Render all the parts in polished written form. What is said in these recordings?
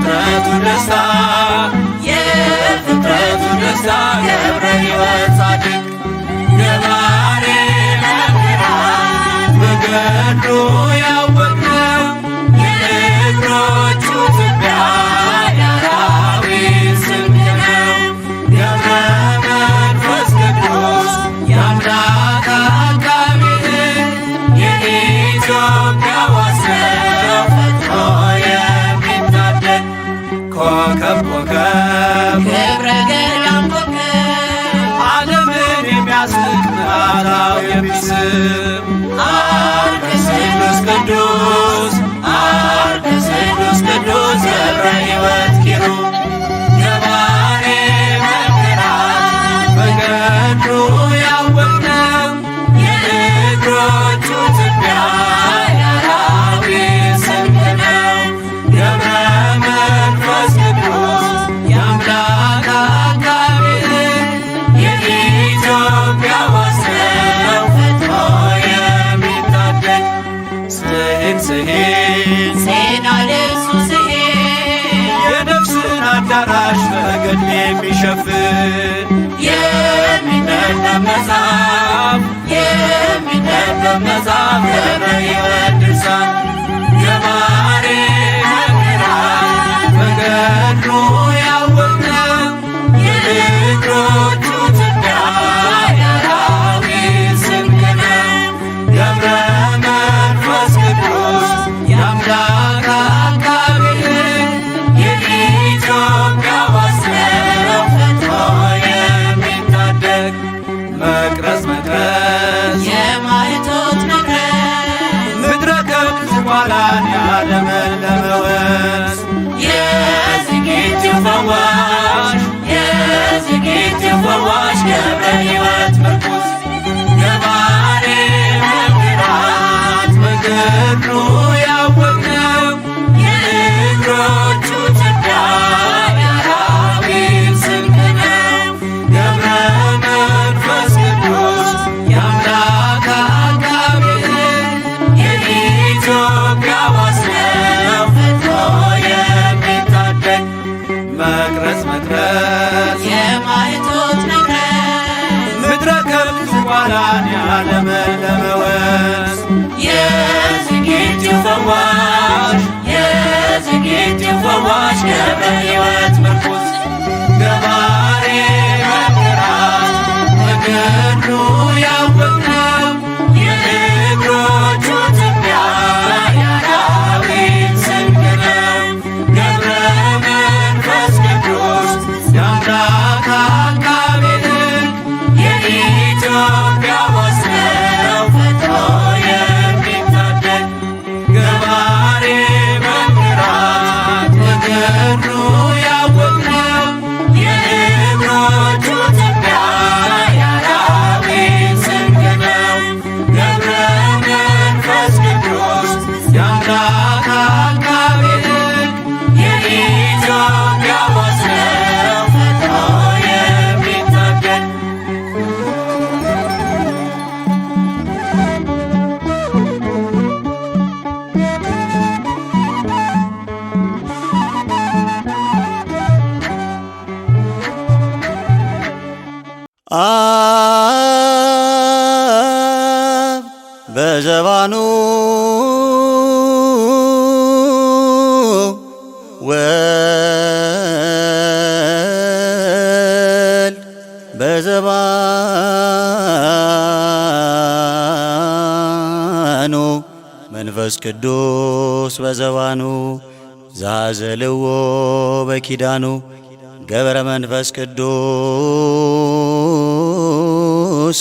የፍጥረቱ ደስታ የፍጥረቱ ደስታ ገብረ ሕይወት ጻድቅ ገባሬ መንክራት በገድሉ ያወቅነው የእግሮቹ ትቢያ የአራዊት ስንቅ ነው። ገብረ መንፈስ ቅዱስ የአምላክ አቃቤ የኢትዮጵያ ዋሰው ፈጥኖ የሚታደግ ኮከብ ኮከብ ክብረ ገዳም ኮከብ ዓለምን የሚያስንቅ መዓዛው የሚስብ አርከ ቅዱስ ቅዱስ አርከ ቅዱስ ቅዱስ ገብረ ሕይወት ኪሩብ ገባሬ መንክራት በገድሉ ያወቅነው የእግሮቹ ትቢያ የአራዊት ስንቅ ነው። ገብረ መንፈስ ቅዱስ የአምላክ አቃቤ የኢትዮጵያ ዋሰው ፈጥኖ የሚታደግ ስሂን ስሂን ዜና ልብሱ ስሄድ የነፍስን አዳራሽ በገድል የሚሸፍን የሚነበብ መጽሐፍ የሚነበብ መጽሐፍ ገብረ ሕይወት ድርሳን ገባሬ መንክራት በገድሉ ያወቅነው የእግሮቹ ትቢያ የአራዊት ስንቅ ነው። ገብረ መንፈስ ቅዱስ የአምላክ አቃቤ የኢትዮጵያ ዋሰው ፈጥኖ የሚታደግ መቅረዝ መቅረዝ የማይቶት መቅረዝ ምድረ ከብት ዝቋላን ያለመለመ ወንዝ የዝጊቲው ፈዋሽ የዝጊቲው ፈዋሽ ገብረ ሕይወት ምርኩዝ ገባሬ መንክራት በገድሉ ያወቅነው የእግሮቹ ትቢያ የአራዊት ስንቅ ነው። ገብረ መንፈስ ቅዱስ የአምላክ አቃቤ የኢትዮጵያ ዋሰው ፈጥኖ የሚታደግ መቅረዝ መቅረዝ የማይቶት መቅረዝ ምድረ ከብት ዝቋላን ያለመለመ ወንዝ የዝጊቲው ፈዋሽ የዝጊቲው ፈዋሽ ገብረ ሕይወት ምርኩዝ ገባሬ መንክራት በገድሉ ያወቅነው የእግሮቹ ትቢያ የአራዊት ስንቅ ነው። ገብረ መንፈስ ቅዱስ የአምላክ አቃቤ የኢትዮጵያ ዋሰው ፈጥኖ የሚታደግ ገባሬ መንክራት በገድሉ ያወቅነው የእግሮቹ ትቢያ የአራዊት ስንቅ ነው። ገብረ መንፈስ ቅዱስ የአምላክ አቃቤ የኢትዮጵያ ዋሰው ፈጥኖ የሚታደግ አብ በዘባኑ ወልድ በዘባኑ መንፈስ ቅዱስ በዘባኑ ዛዘልዎ በኪዳኑ ገብረ መንፈስ ቅዱስ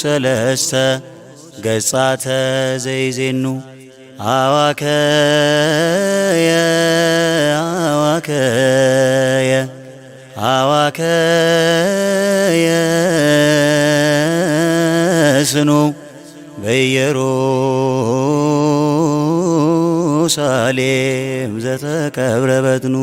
ሰለስተ ገጻተ ዘይዜኑ አዋከየ አዋከየ አዋከየ ስኑ በኢየሩሳሌም ዘተቀብረ በድኑ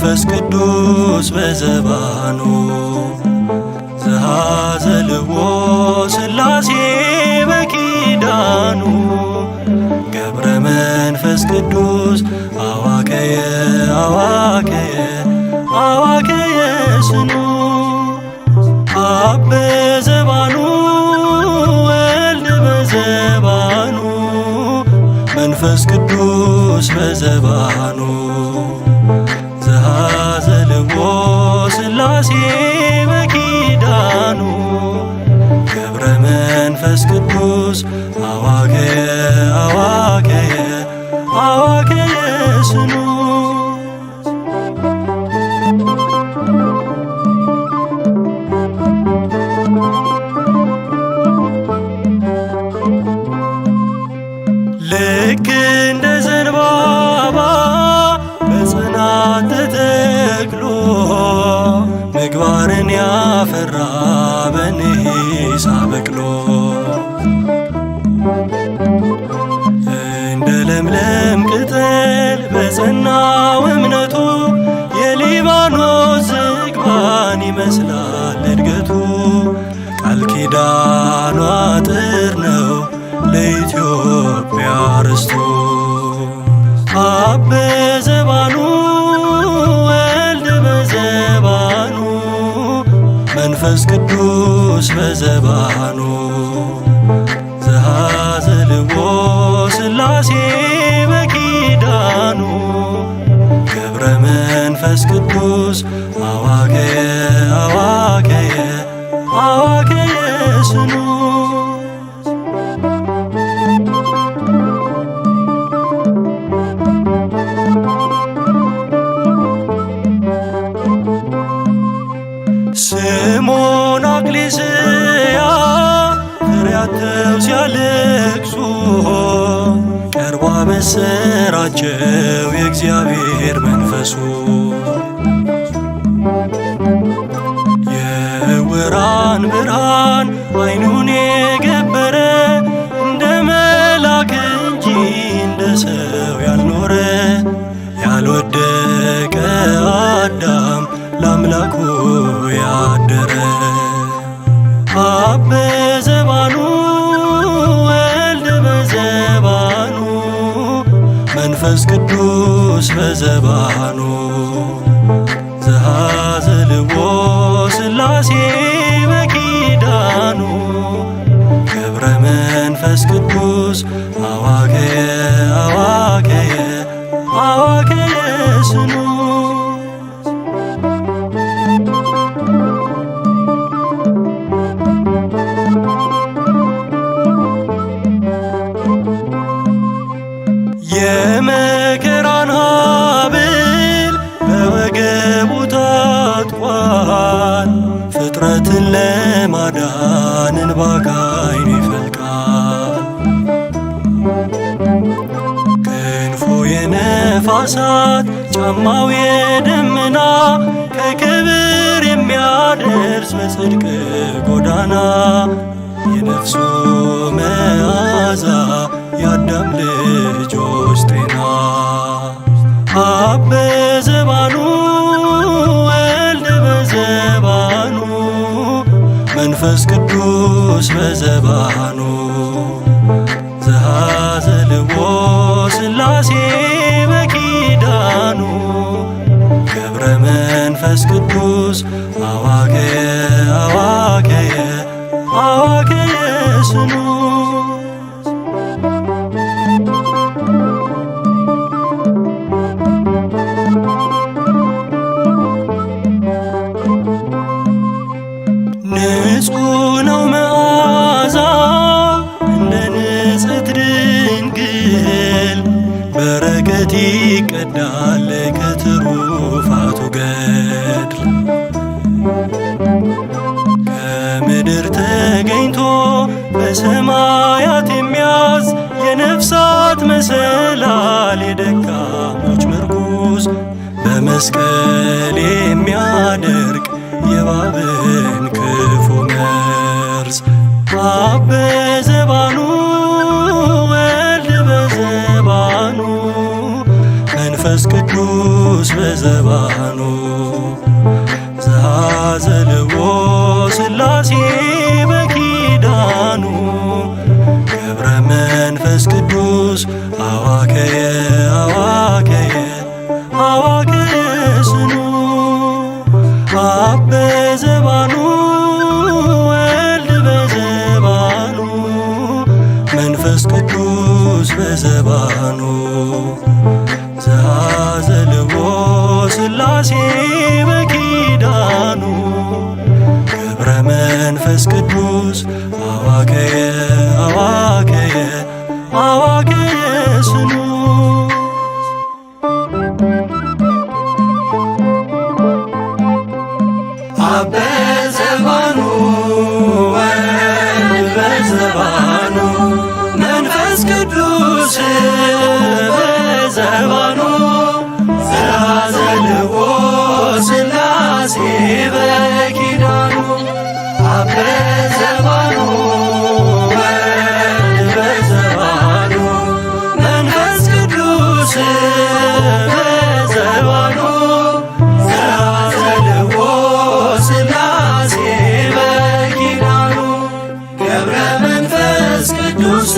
መንፈስ ቅዱስ በዘባኑ ዘኀዘልዎ ሥላሴ በኪዳኑ ገብረ መንፈስ ቅዱስ አዋከየ አዋከየ አዋከየ ስኑ አብ በዘባኑ ወልድ በዘባኑ መንፈስ ቅዱስ በዘባኑ ዘኀዘልዎ ሥላሴ በኪዳኑ ገብረ መንፈስ ቅዱስ አዋከየ አዋከየ አዋከየ ስኑ ልክ እንደ ዘንባባ በጽናት ተተክሎ ምግባርን ያፈራ በንሂሳ በቅሎ እንደ ለምለም ቅጠል በጸናው እምነቱ የሊባኖስ ዝግባን ይመስላል እድገቱ ቃል ኪዳኗ አጥር ነው ለኢትዮጵያ ርስቱ አብ በዘባኑ ወልድ በዘባኑ መንፈስ ቅዱስ በዘባኑ ዘኀዘልዎ ሥላሴ በኪዳኑ ገብረ መንፈስ ቅዱስ አዋከየ አዋከየ አዋከየ ስኑ ስምዖን አክሊስያ ፍሬያተው ሲያለቅሱ ቀርቦ አበሰራቸው የእግዚአብሔር መንፈሱ የዕውራን ብርሃን ዓይኑን የገበረ እንደ መልአክ እንጂ እንደ ሰው ያልኖረ ያልወደቀ አዳም ለአምላኩ ያደረ አብ በዘባኑ ወልድ በዘባኑ መንፈስ ቅዱስ በዘባኑ ዘኀዘልዎ ሥላሴ በኪዳኑ ገብረ መንፈስ ቅዱስ አዋከየ አዋከየ አዋከየ ስኑ የመከራን ሐብል በወገቡ ታጥቋል ፍጥረትን ለማዳን እንባ ከዓይኑ ይፈልቃል ክንፉ የነፋሳት ጫማው የደመና ከክብር የሚያደርስ በጽድቅ ጎዳና የነፍሱ መዓዛ የአዳም ልጆች ጤና አብ በዘባኑ ወልድ በዘባኑ መንፈስ ቅዱስ በዘባኑ ዘኀዘልዎ ሥላሴ በኪዳኑ ገብረ መንፈስ ቅዱስ አዋከየ አዋከየ አዋከየ ስኑ ንጹሕ ነው መዓዛ እንደ ንጽሕት ድንግል በረከት ይቀዳል ከትሩፋቱ ገድል ከምድር ተገኝቶ በሰማያት የሚያዝ የነፍሳት መሰላል የደካሞች ምርኩዝ በመስቀል የሚያደርግ የእባብን ክፉ መርዝ አብ በዘባኑ ወልድ በዘባኑ መንፈስ ቅዱስ በዘባኑ ዘልዎ ሥላሴ በኪዳኑ ገብረ መንፈስ ቅዱስ አዋከየ አዋከየ አዋከየ ስኑ አብ በዘባኑ ወልድ በዘባኑ መንፈስ ቅዱስ በዘባኑ ዘአዘልዎ ሥላሴ በኪዳኑ ገብረ መንፈስ ቅዱስ አዋከየ አዋከየ አዋከየ ስኑ አብ በዘባኑ ወልድ በዘባኑ መንፈስ ቅዱስ በዘባኑ ዘአዘልዎ ሥላሴ በኪዳኑ አብ በዘባኑ ወልድ በዘባኑ መንፈስ ቅዱስ በዘባኑ ዘአዘልዎ ሥላሴ በኪዳኑ ገብረ መንፈስ ቅዱስ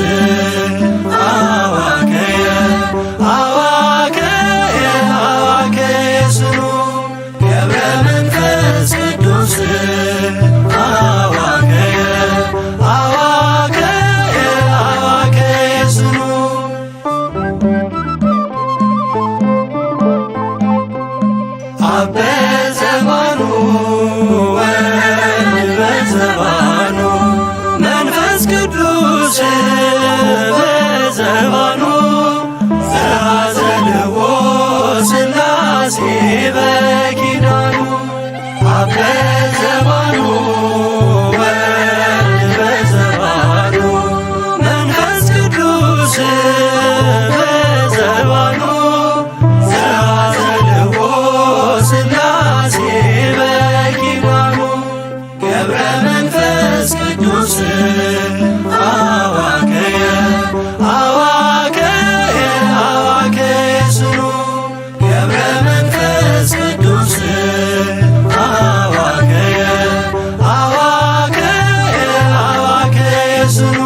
አዋከየ አዋከየ አዋከየ ስኑ ገብረ መንፈስ ቅዱስ አዋከየ አዋከየ አዋከየ ስኑ አብ በዘባኑ ወልድ በዘባኑ መንፈስ ቅዱስ በዘባኑ ዘአዘልዎ ሥላሴ በኪዳኑ አብ በዘባኑ ወልድ በዘባኑ መንፈስ ቅዱስ በዘባኑ ዘአዘልዎ ሥላሴ በኪዳኑ ገብረ መንፈስ ቅዱስ አዋከየ አዋከየ አዋከየ ስኑ ገብረ መንፈስ ቅዱስ አዋከየ አዋከየ አዋከየ ስኑ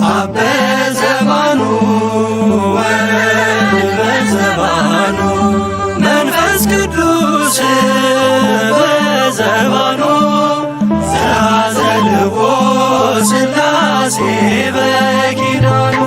አብ በዘባኑ ወልድ በዘባኑ መንፈስ ቅዱስ በዘባኑ ዘአዘልዎ ሥላሴ በኪዳኑ